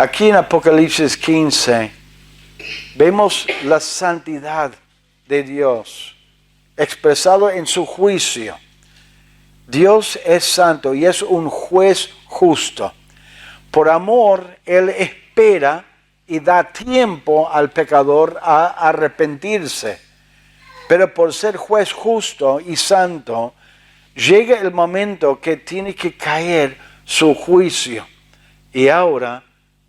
Aquí en Apocalipsis 15 vemos la santidad de Dios expresado en su juicio. Dios es santo y es un juez justo. Por amor, Él espera y da tiempo al pecador a arrepentirse. Pero por ser juez justo y santo, llega el momento que tiene que caer su juicio. Y ahora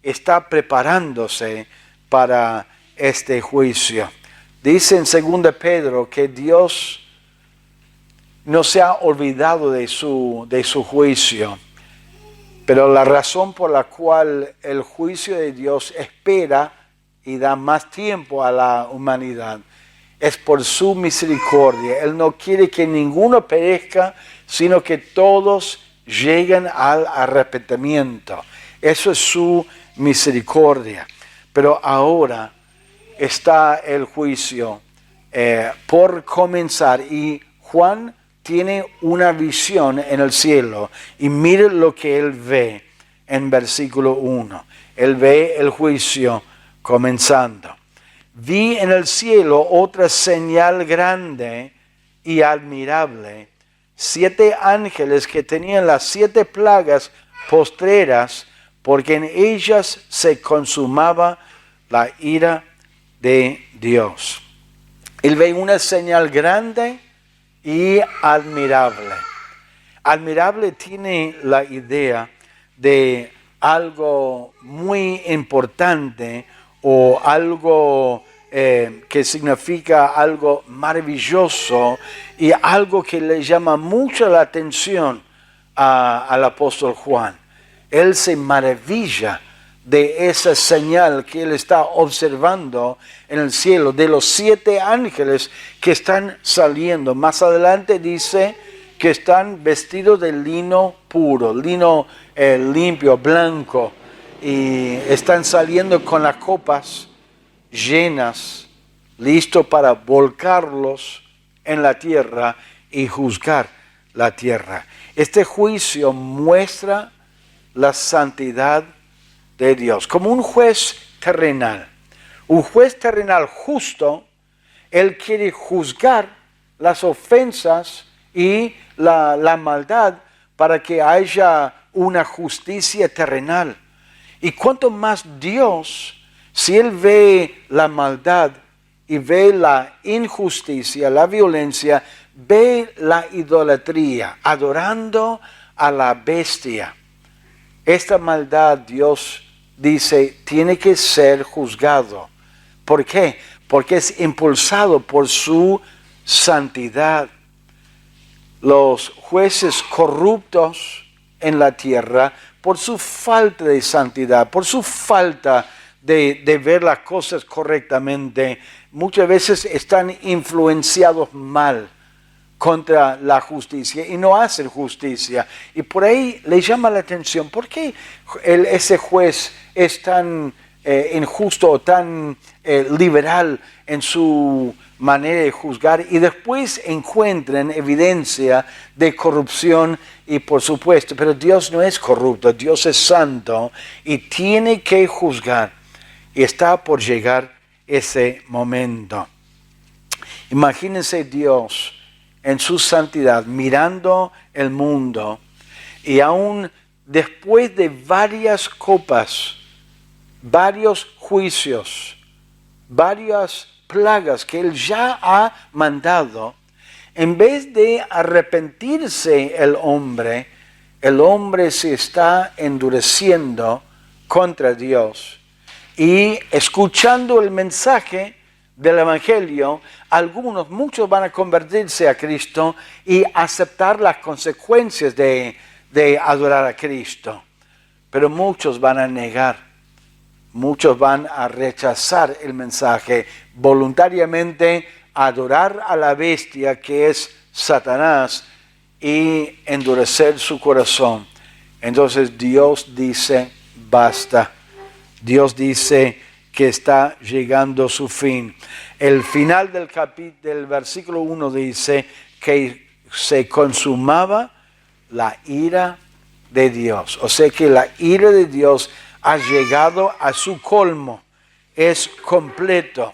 está preparándose para este juicio. Dice en 2 Pedro que Dios no se ha olvidado de su juicio. Pero la razón por la cual el juicio de Dios espera y da más tiempo a la humanidad es por su misericordia. Él no quiere que ninguno perezca, sino que todos lleguen al arrepentimiento. Eso es su misericordia. Pero ahora está el juicio por comenzar y Juan tiene una visión en el cielo y mire lo que él ve en versículo 1. Él ve el juicio comenzando. Vi en el cielo otra señal grande y admirable, 7 ángeles que tenían las 7 plagas postreras, porque en ellas se consumaba la ira de Dios. Él ve una señal grande y admirable. Admirable tiene la idea de algo muy importante o algo que significa algo maravilloso y algo que le llama mucho la atención al apóstol Juan. Él se maravilla de esa señal que él está observando en el cielo, de los 7 ángeles que están saliendo. Más adelante dice que están vestidos de lino puro, lino limpio, blanco, y están saliendo con las copas llenas, listos para volcarlos en la tierra y juzgar la tierra. Este juicio muestra la santidad de Dios, como un juez terrenal. Un juez terrenal justo, él quiere juzgar las ofensas y la maldad para que haya una justicia terrenal. Y cuanto más Dios, si él ve la maldad y ve la injusticia, la violencia, ve la idolatría, adorando a la bestia. Esta maldad, Dios dice, tiene que ser juzgado. ¿Por qué? Porque es impulsado por su santidad. Los jueces corruptos en la tierra, por su falta de santidad, por su falta de ver las cosas correctamente, muchas veces están influenciados mal contra la justicia y no hacen justicia. Y por ahí le llama la atención, ¿por qué ese juez es tan injusto o tan liberal en su manera de juzgar y después encuentran evidencia de corrupción? Y por supuesto, pero Dios no es corrupto, Dios es santo y tiene que juzgar. Y está por llegar ese momento. Imagínense Dios en su santidad, mirando el mundo, y aún después de varias copas, varios juicios, varias plagas que Él ya ha mandado, en vez de arrepentirse el hombre se está endureciendo contra Dios. Y escuchando el mensaje del Evangelio, muchos van a convertirse a Cristo y aceptar las consecuencias de adorar a Cristo. Pero muchos van a negar, muchos van a rechazar el mensaje, voluntariamente adorar a la bestia que es Satanás y endurecer su corazón. Entonces Dios dice, basta. Dios dice que está llegando su fin. El final del versículo 1 dice que se consumaba la ira de Dios. O sea que la ira de Dios ha llegado a su colmo, es completo.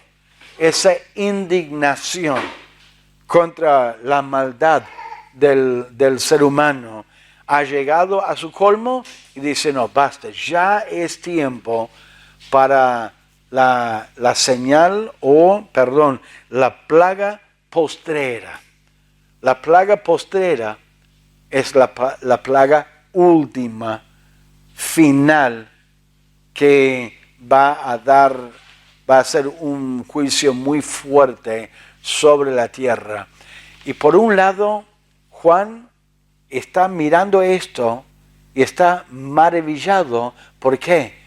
Esa indignación contra la maldad del ser humano ha llegado a su colmo y dice, no, basta, ya es tiempo para la señal la plaga postrera. La plaga postrera es la plaga última, final, que va a ser un juicio muy fuerte sobre la tierra. Y por un lado, Juan está mirando esto y está maravillado. ¿Por qué?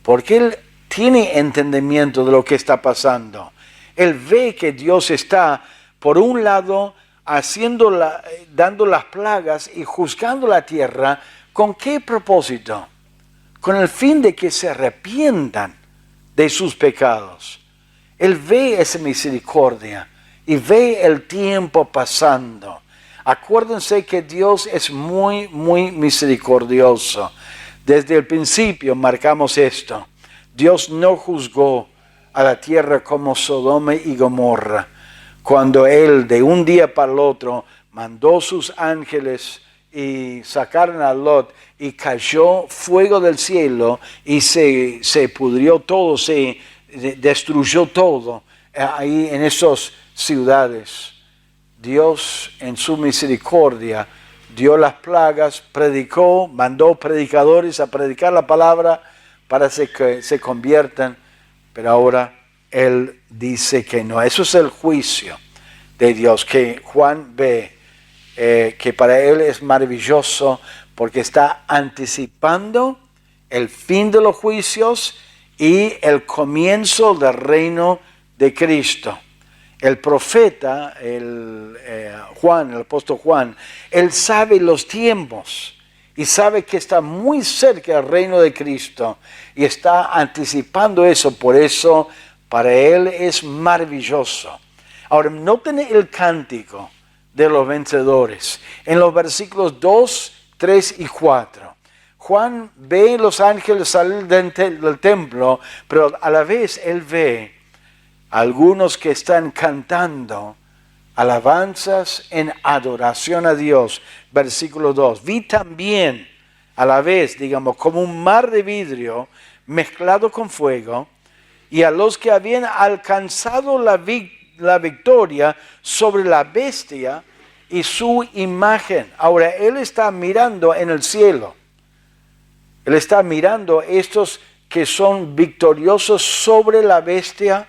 Porque él tiene entendimiento de lo que está pasando. Él ve que Dios está, por un lado, dando las plagas y juzgando la tierra. ¿Con qué propósito? Con el fin de que se arrepientan de sus pecados. Él ve esa misericordia y ve el tiempo pasando. Acuérdense que Dios es muy, muy misericordioso. Desde el principio marcamos esto. Dios no juzgó a la tierra como Sodoma y Gomorra, cuando Él de un día para el otro mandó sus ángeles y sacaron a Lot y cayó fuego del cielo y se pudrió todo, se destruyó todo ahí en esas ciudades. Dios en su misericordia dio las plagas, predicó, mandó predicadores a predicar la palabra para que se conviertan, pero ahora Él dice que no. Eso es el juicio de Dios que Juan ve, que para Él es maravilloso porque está anticipando el fin de los juicios y el comienzo del reino de Cristo. El profeta, Juan, el apóstol Juan, él sabe los tiempos y sabe que está muy cerca el reino de Cristo y está anticipando eso. Por eso para él es maravilloso. Ahora, noten el cántico de los vencedores en los versículos 2, 3 y 4. Juan ve los ángeles salir del templo, pero a la vez él ve algunos que están cantando alabanzas en adoración a Dios. Versículo 2. Vi también a la vez, digamos, como un mar de vidrio mezclado con fuego, y a los que habían alcanzado la victoria sobre la bestia y su imagen. Ahora, él está mirando en el cielo. Él está mirando estos que son victoriosos sobre la bestia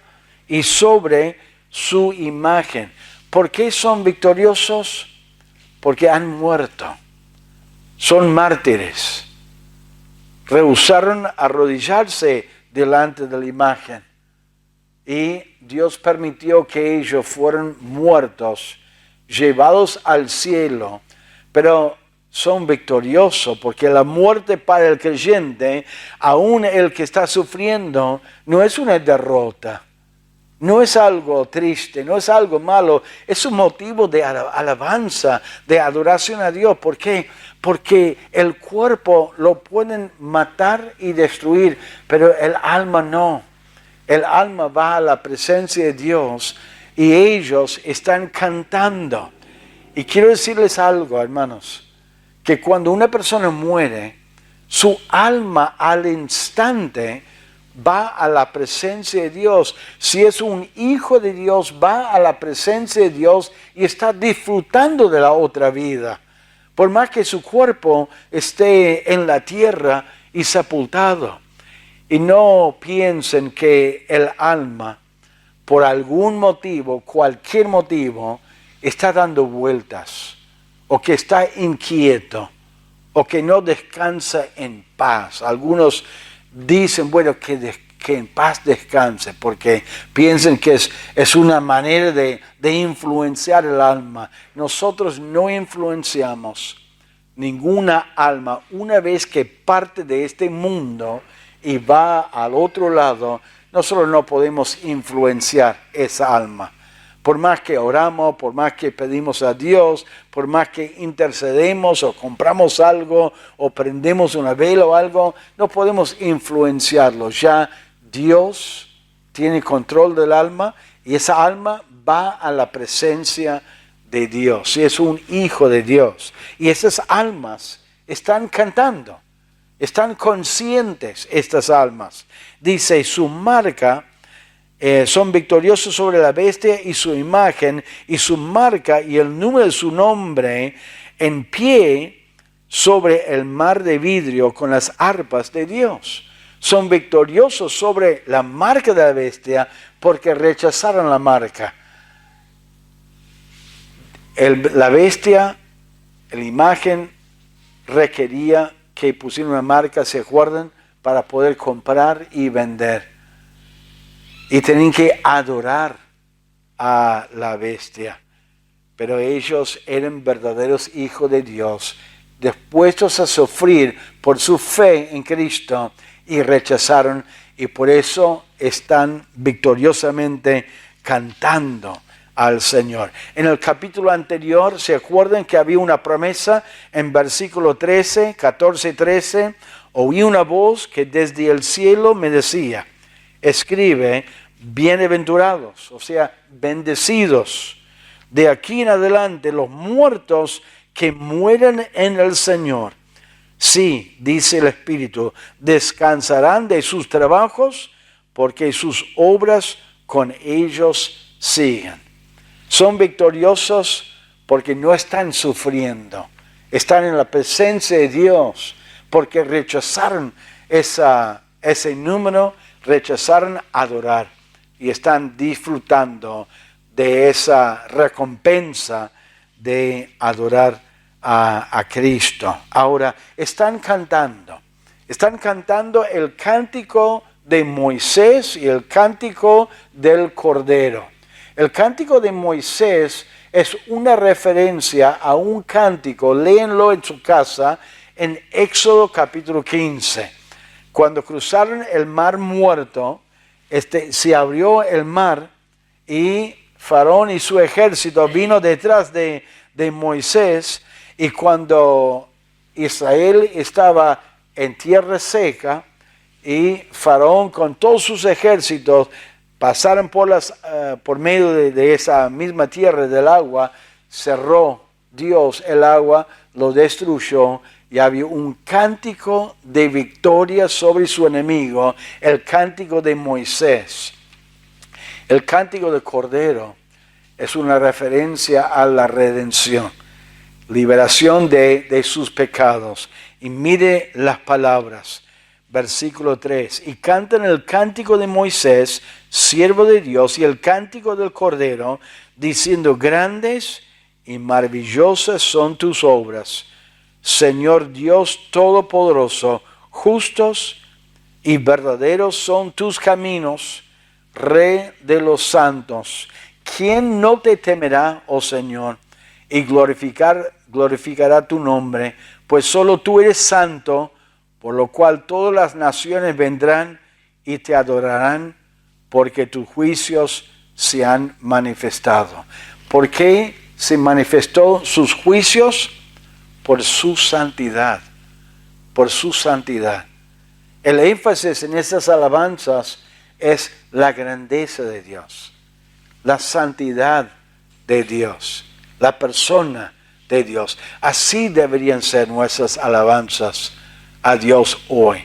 y sobre su imagen. ¿Por qué son victoriosos? Porque han muerto. Son mártires. Rehusaron arrodillarse delante de la imagen. Y Dios permitió que ellos fueran muertos, llevados al cielo. Pero son victoriosos porque la muerte para el creyente, aún el que está sufriendo, no es una derrota. No es algo triste, no es algo malo, es un motivo de alabanza, de adoración a Dios. ¿Por qué? Porque el cuerpo lo pueden matar y destruir, pero el alma no. El alma va a la presencia de Dios y ellos están cantando. Y quiero decirles algo, hermanos, que cuando una persona muere, su alma al instante va a la presencia de Dios. Si es un hijo de Dios, va a la presencia de Dios y está disfrutando de la otra vida. Por más que su cuerpo esté en la tierra y sepultado. Y no piensen que el alma, por algún motivo, cualquier motivo, está dando vueltas, o que está inquieto, o que no descansa en paz. Algunos dicen, bueno, que en paz descanse, porque piensan que es una manera de influenciar el alma. Nosotros no influenciamos ninguna alma una vez que parte de este mundo y va al otro lado. Nosotros no podemos influenciar esa alma, Por más que oramos, por más que pedimos a Dios, por más que intercedemos o compramos algo o prendemos una vela o algo, no podemos influenciarlo. Ya Dios tiene control del alma y esa alma va a la presencia de Dios. Y es un hijo de Dios. Y esas almas están cantando, están conscientes estas almas. Dice, su marca... son victoriosos sobre la bestia y su imagen y su marca y el número de su nombre en pie sobre el mar de vidrio con las arpas de Dios. Son victoriosos sobre la marca de la bestia porque rechazaron la marca. La bestia, la imagen requería que pusieran una marca, ¿se acuerdan? Para poder comprar y vender. Y tenían que adorar a la bestia. Pero ellos eran verdaderos hijos de Dios, dispuestos a sufrir por su fe en Cristo y rechazaron. Y por eso están victoriosamente cantando al Señor. En el capítulo anterior, ¿se acuerdan que había una promesa en versículo 13, 14, 13? Oí una voz que desde el cielo me decía, escribe, bienaventurados, o sea, bendecidos, de aquí en adelante los muertos que mueren en el Señor. Sí, dice el Espíritu, descansarán de sus trabajos porque sus obras con ellos siguen. Son victoriosos porque no están sufriendo, están en la presencia de Dios porque rechazaron ese número, rechazaron adorar y están disfrutando de esa recompensa de adorar a Cristo. Ahora, están cantando el cántico de Moisés y el cántico del Cordero. El cántico de Moisés es una referencia a un cántico, léenlo en su casa, en Éxodo capítulo 15. Cuando cruzaron el mar muerto, se abrió el mar y Faraón y su ejército vino detrás de Moisés, y cuando Israel estaba en tierra seca y Faraón con todos sus ejércitos pasaron por medio de esa misma tierra del agua, cerró Dios el agua, lo destruyó. Y había un cántico de victoria sobre su enemigo, el cántico de Moisés. El cántico de Cordero es una referencia a la redención, liberación de sus pecados. Y mire las palabras, versículo 3. Y cantan el cántico de Moisés, siervo de Dios, y el cántico del Cordero, diciendo, grandes y maravillosas son tus obras, Señor Dios Todopoderoso, justos y verdaderos son tus caminos, Rey de los santos. ¿Quién no te temerá, oh Señor, y glorificará tu nombre? Pues solo tú eres santo, por lo cual todas las naciones vendrán y te adorarán, porque tus juicios se han manifestado. ¿Por qué se manifestó sus juicios? Por su santidad, por su santidad. El énfasis en estas alabanzas es la grandeza de Dios, la santidad de Dios, la persona de Dios. Así deberían ser nuestras alabanzas a Dios hoy,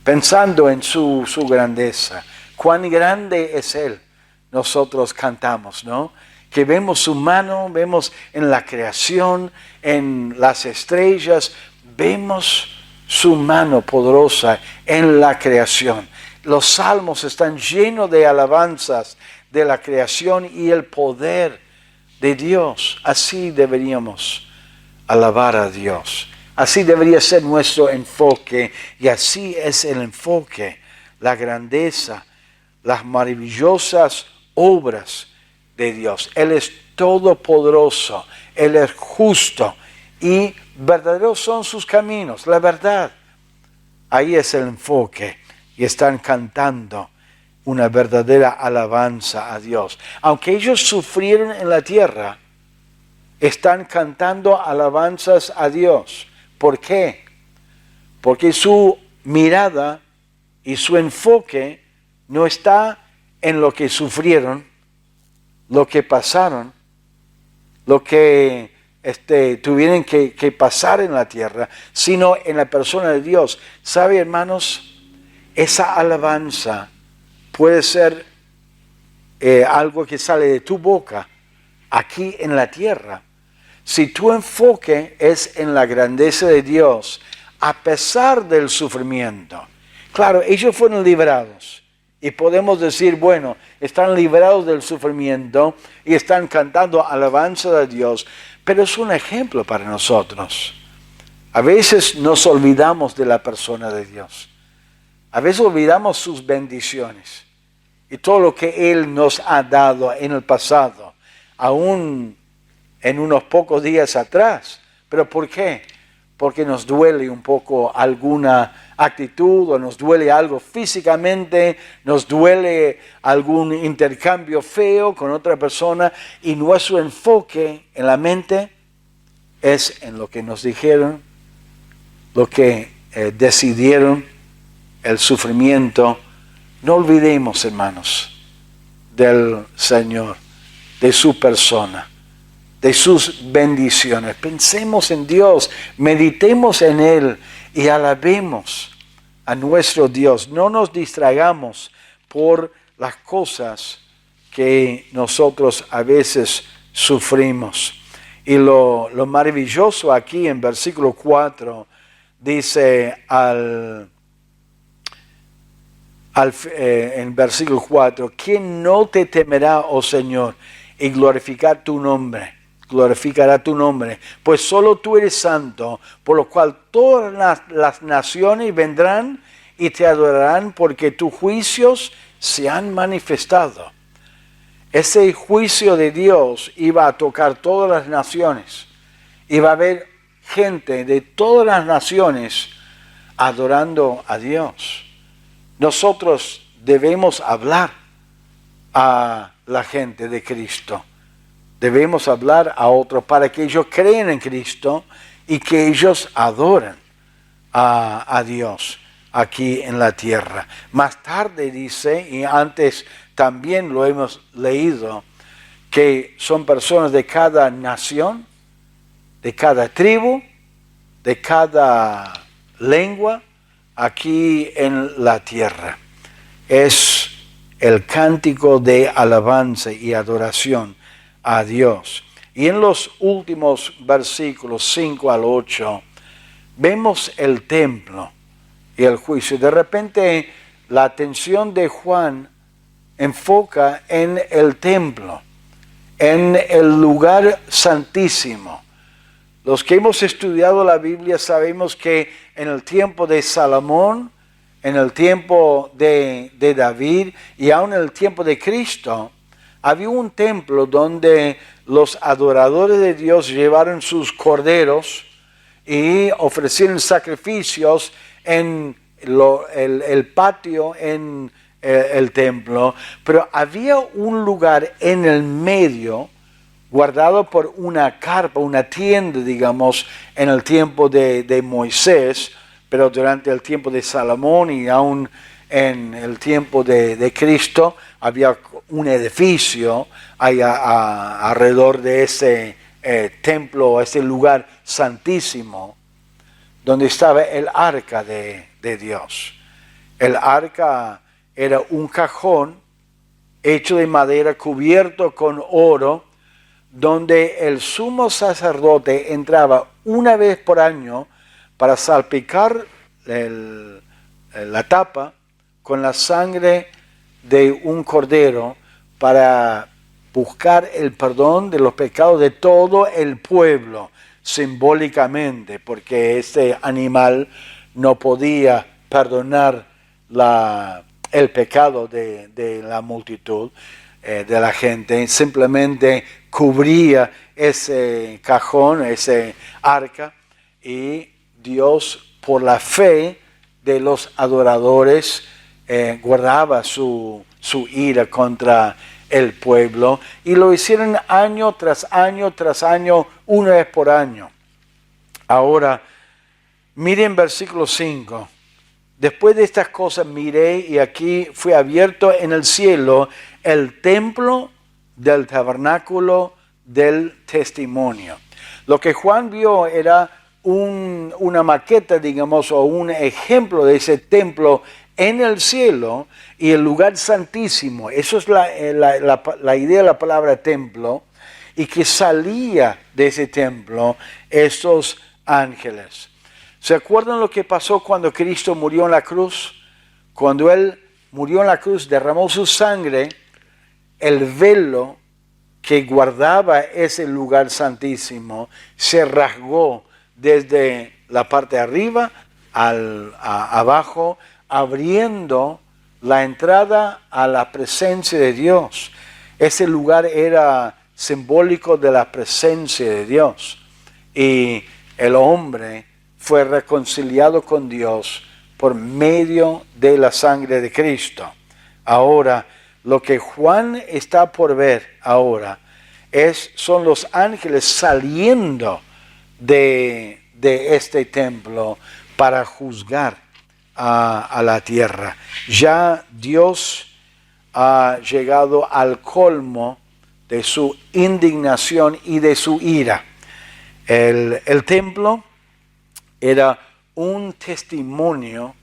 pensando en su grandeza. Cuán grande es Él, nosotros cantamos, ¿no? Que vemos su mano, vemos en la creación, en las estrellas, vemos su mano poderosa en la creación. Los salmos están llenos de alabanzas de la creación y el poder de Dios. Así deberíamos alabar a Dios. Así debería ser nuestro enfoque, y así es el enfoque, la grandeza, las maravillosas obras de Dios. Él es todopoderoso, Él es justo y verdaderos son sus caminos, la verdad. Ahí es el enfoque y están cantando una verdadera alabanza a Dios. Aunque ellos sufrieron en la tierra, están cantando alabanzas a Dios. ¿Por qué? Porque su mirada y su enfoque no está en lo que sufrieron, lo que pasaron, lo que tuvieron que pasar en la tierra, sino en la persona de Dios. ¿Sabe, hermanos? Esa alabanza puede ser algo que sale de tu boca aquí en la tierra. Si tu enfoque es en la grandeza de Dios, a pesar del sufrimiento. Claro, ellos fueron librados. Y podemos decir, bueno, están librados del sufrimiento y están cantando alabanza a Dios. Pero es un ejemplo para nosotros. A veces nos olvidamos de la persona de Dios. A veces olvidamos sus bendiciones y todo lo que Él nos ha dado en el pasado, aún en unos pocos días atrás. ¿Pero por qué? Porque nos duele un poco alguna actitud o nos duele algo físicamente, nos duele algún intercambio feo con otra persona y nuestro enfoque en la mente es en lo que nos dijeron, lo que decidieron, el sufrimiento. No olvidemos, hermanos, del Señor, de su persona, de sus bendiciones. Pensemos en Dios, meditemos en Él y alabemos a nuestro Dios. No nos distraigamos por las cosas que nosotros a veces sufrimos. Y lo maravilloso aquí en versículo 4 dice en versículo 4, ¿quién no te temerá, oh Señor, y glorificará tu nombre? Pues solo tú eres santo, por lo cual todas las naciones vendrán y te adorarán, porque tus juicios se han manifestado. Ese juicio de Dios iba a tocar todas las naciones. Iba a haber gente de todas las naciones adorando a Dios. Nosotros debemos hablar a la gente de Cristo. Debemos hablar a otros para que ellos crean en Cristo y que ellos adoren a Dios aquí en la tierra. Más tarde dice, y antes también lo hemos leído, que son personas de cada nación, de cada tribu, de cada lengua, aquí en la tierra. Es el cántico de alabanza y adoración a Dios. Y en los últimos versículos 5 al 8, vemos el templo y el juicio. De repente, la atención de Juan enfoca en el templo, en el lugar santísimo. Los que hemos estudiado la Biblia sabemos que en el tiempo de Salomón, en el tiempo de David y aún en el tiempo de Cristo, había un templo donde los adoradores de Dios llevaron sus corderos y ofrecieron sacrificios en el patio, en el templo. Pero había un lugar en el medio guardado por una carpa, una tienda, digamos, en el tiempo de Moisés, pero durante el tiempo de Salomón y aún en el tiempo de Cristo, había un edificio alrededor de ese templo, ese lugar santísimo, donde estaba el arca de Dios. El arca era un cajón hecho de madera cubierto con oro, donde el sumo sacerdote entraba una vez por año para salpicar la tapa con la sangre de un cordero para buscar el perdón de los pecados de todo el pueblo, simbólicamente, porque este animal no podía perdonar el pecado de la multitud, de la gente. Simplemente cubría ese cajón, ese arca, y Dios, por la fe de los adoradores, guardaba su su ira contra el pueblo, y lo hicieron año tras año tras año, una vez por año. Ahora, miren versículo 5. Después de estas cosas miré, y aquí fue abierto en el cielo el templo del tabernáculo del testimonio. Lo que Juan vio era una maqueta, digamos, o un ejemplo de ese templo en el cielo y el lugar santísimo. Eso es la idea de la palabra templo, y que salía de ese templo estos ángeles. ¿Se acuerdan lo que pasó cuando Cristo murió en la cruz? Cuando Él murió en la cruz, derramó su sangre, el velo que guardaba ese lugar santísimo se rasgó desde la parte de arriba abajo, abriendo la entrada a la presencia de Dios. Ese lugar era simbólico de la presencia de Dios, y el hombre fue reconciliado con Dios por medio de la sangre de Cristo. Ahora, lo que Juan está por ver ahora son los ángeles saliendo de este templo para juzgar a la tierra. Ya Dios ha llegado al colmo de su indignación y de su ira. El templo era un testimonio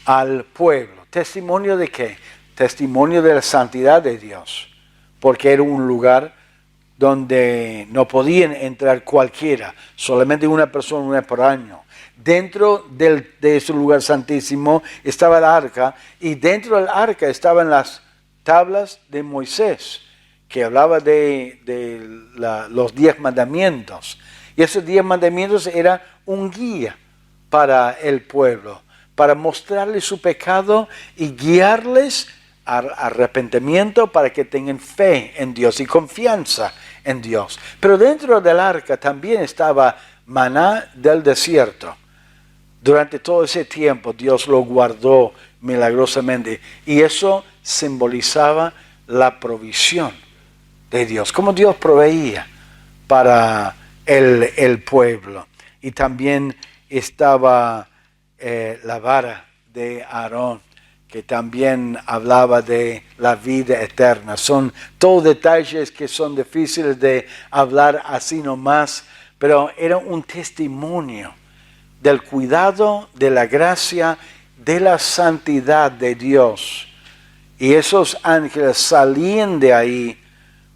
al pueblo. ¿Testimonio de qué? Testimonio de la santidad de Dios, porque era un lugar donde no podían entrar cualquiera, solamente una persona una vez por año. Dentro de ese lugar santísimo estaba el arca, y dentro del arca estaban las tablas de Moisés, que hablaba de los 10 mandamientos. Y esos 10 mandamientos eran un guía para el pueblo, para mostrarles su pecado y guiarles al arrepentimiento, para que tengan fe en Dios y confianza en Dios. Pero dentro del arca también estaba maná del desierto. Durante todo ese tiempo Dios lo guardó milagrosamente, y eso simbolizaba la provisión de Dios, como Dios proveía para el pueblo. Y también estaba la vara de Aarón, que también hablaba de la vida eterna. Son todos detalles que son difíciles de hablar así nomás, pero era un testimonio del cuidado, de la gracia, de la santidad de Dios. Y esos ángeles salían de ahí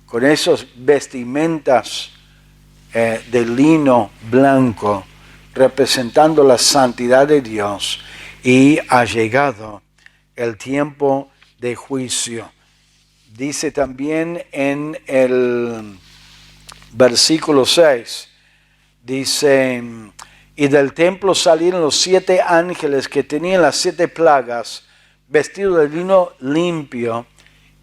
con esas vestimentas de lino blanco, representando la santidad de Dios, y ha llegado el tiempo de juicio. Dice también en el versículo 6, dice: y del templo salieron los 7 ángeles que tenían las 7 plagas, vestidos de lino limpio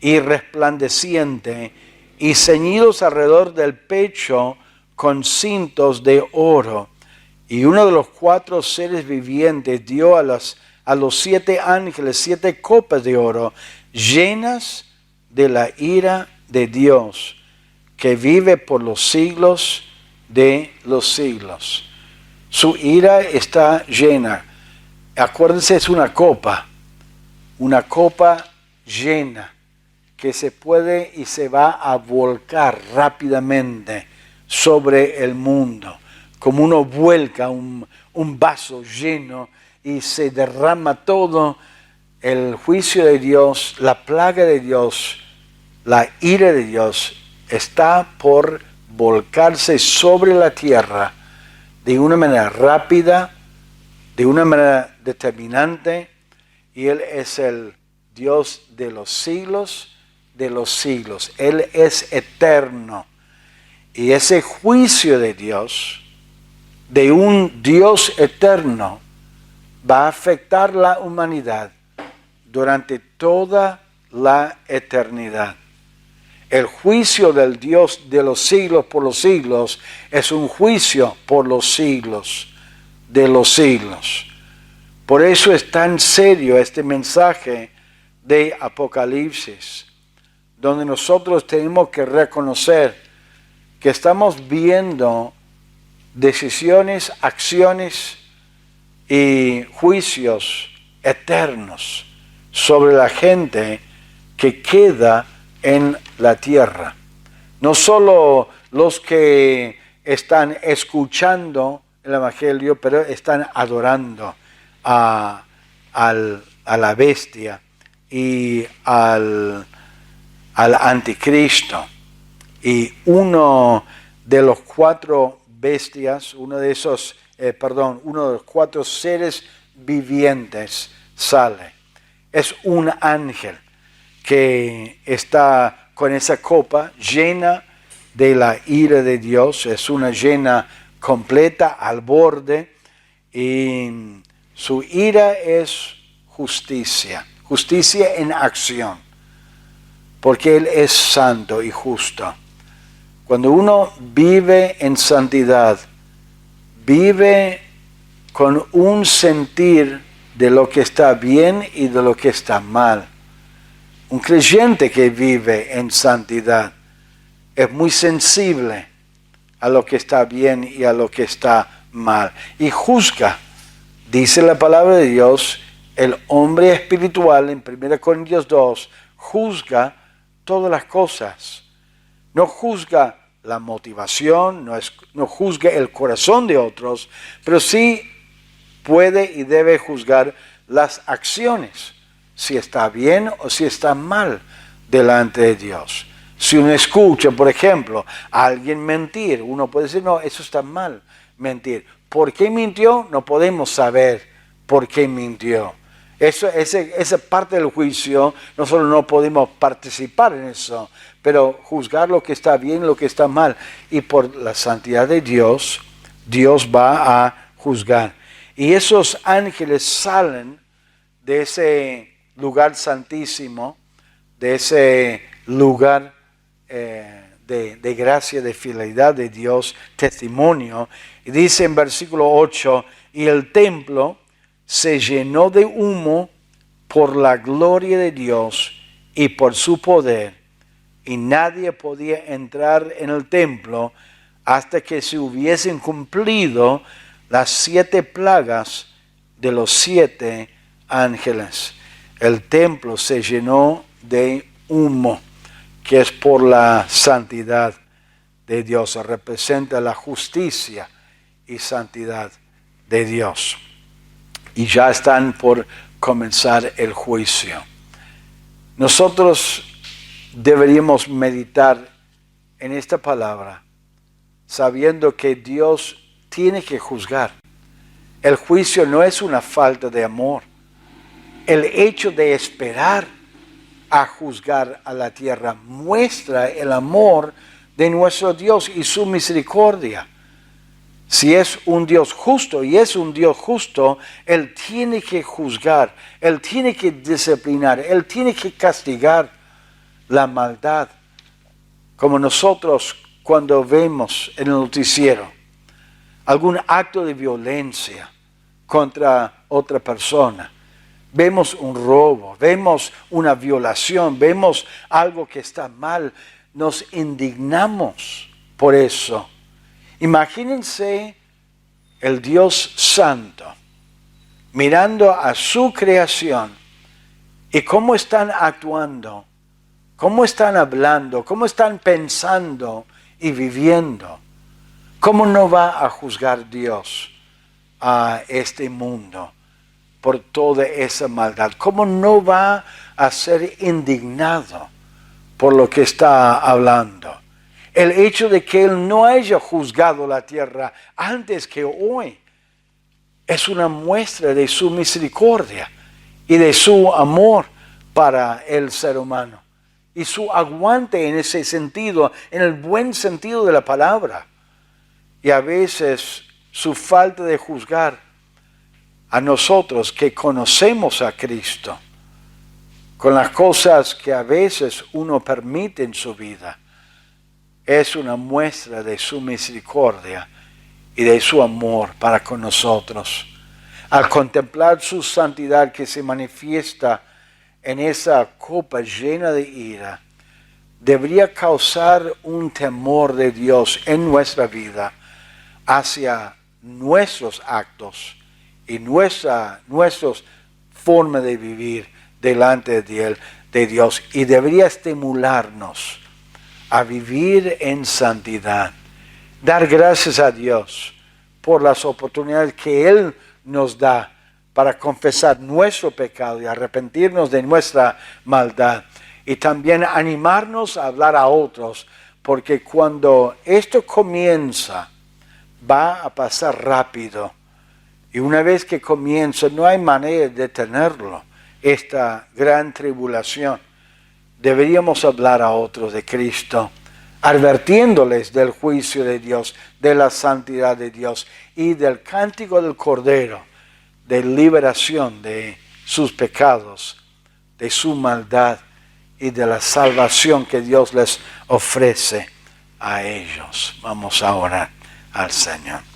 y resplandeciente, y ceñidos alrededor del pecho con cintos de oro. Y uno de los 4 seres vivientes dio a los 7 ángeles 7 copas de oro, llenas de la ira de Dios, que vive por los siglos de los siglos. Su ira está llena. Acuérdense, es una copa llena, que se puede y se va a volcar rápidamente sobre el mundo, como uno vuelca un vaso lleno y se derrama todo. El juicio de Dios, la plaga de Dios, la ira de Dios está por volcarse sobre la tierra de una manera rápida, de una manera determinante, y Él es el Dios de los siglos. Él es eterno. Y ese juicio de Dios, de un Dios eterno, va a afectar la humanidad durante toda la eternidad. El juicio del Dios de los siglos por los siglos es un juicio por los siglos de los siglos. Por eso es tan serio este mensaje de Apocalipsis, donde nosotros tenemos que reconocer que estamos viendo decisiones, acciones y juicios eternos sobre la gente que queda en la tierra. No solo los que están escuchando el Evangelio, pero están adorando a la bestia y al anticristo. Y uno de los cuatro bestias, uno de los cuatro seres vivientes sale. Es un ángel que está con esa copa llena de la ira de Dios. Es una llena completa al borde y su ira es justicia en acción, porque Él es santo y justo. Cuando uno vive en santidad, vive con un sentir de lo que está bien y de lo que está mal. Un creyente que vive en santidad es muy sensible a lo que está bien y a lo que está mal. Y juzga, dice la palabra de Dios, el hombre espiritual en 1 Corintios 2, juzga todas las cosas. No juzga la motivación, no juzga el corazón de otros, pero sí puede y debe juzgar las acciones, si está bien o si está mal delante de Dios. Si uno escucha, por ejemplo, a alguien mentir, uno puede decir, no, eso está mal, mentir. ¿Por qué mintió? No podemos saber por qué mintió. Esa parte del juicio, nosotros no podemos participar en eso, pero juzgar lo que está bien, lo que está mal. Y por la santidad de Dios, Dios va a juzgar. Y esos ángeles salen de ese lugar santísimo, de ese lugar de gracia, de fidelidad de Dios, testimonio. Y dice en versículo 8, y el templo se llenó de humo por la gloria de Dios y por su poder, y nadie podía entrar en el templo hasta que se hubiesen cumplido las 7 plagas de los 7 ángeles. El templo se llenó de humo, que es por la santidad de Dios, representa la justicia y santidad de Dios. Y ya están por comenzar el juicio. Nosotros deberíamos meditar en esta palabra, sabiendo que Dios tiene que juzgar. El juicio no es una falta de amor. El hecho de esperar a juzgar a la tierra muestra el amor de nuestro Dios y su misericordia. Si es un Dios justo, y es un Dios justo, Él tiene que juzgar, Él tiene que disciplinar, Él tiene que castigar la maldad. Como nosotros cuando vemos en el noticiero algún acto de violencia contra otra persona, vemos un robo, vemos una violación, vemos algo que está mal, nos indignamos por eso. Imagínense el Dios Santo mirando a su creación y cómo están actuando, cómo están hablando, cómo están pensando y viviendo. ¿Cómo no va a juzgar Dios a este mundo por toda esa maldad? ¿Cómo no va a ser indignado por lo que está hablando? El hecho de que Él no haya juzgado la tierra antes que hoy es una muestra de su misericordia y de su amor para el ser humano. Y su aguante en ese sentido, en el buen sentido de la palabra. Y a veces su falta de juzgar a nosotros que conocemos a Cristo con las cosas que a veces uno permite en su vida, es una muestra de su misericordia y de su amor para con nosotros. Al contemplar su santidad que se manifiesta en esa copa llena de ira debería causar un temor de Dios en nuestra vida hacia nuestros actos y nuestros forma de vivir delante de Dios, y debería estimularnos a vivir en santidad. Dar gracias a Dios por las oportunidades que Él nos da para confesar nuestro pecado y arrepentirnos de nuestra maldad. Y también animarnos a hablar a otros, porque cuando esto comienza, va a pasar rápido. Y una vez que comienza, no hay manera de detenerlo, esta gran tribulación. Deberíamos hablar a otros de Cristo, advirtiéndoles del juicio de Dios, de la santidad de Dios y del cántico del Cordero, de liberación de sus pecados, de su maldad y de la salvación que Dios les ofrece a ellos. Vamos a orar al Señor.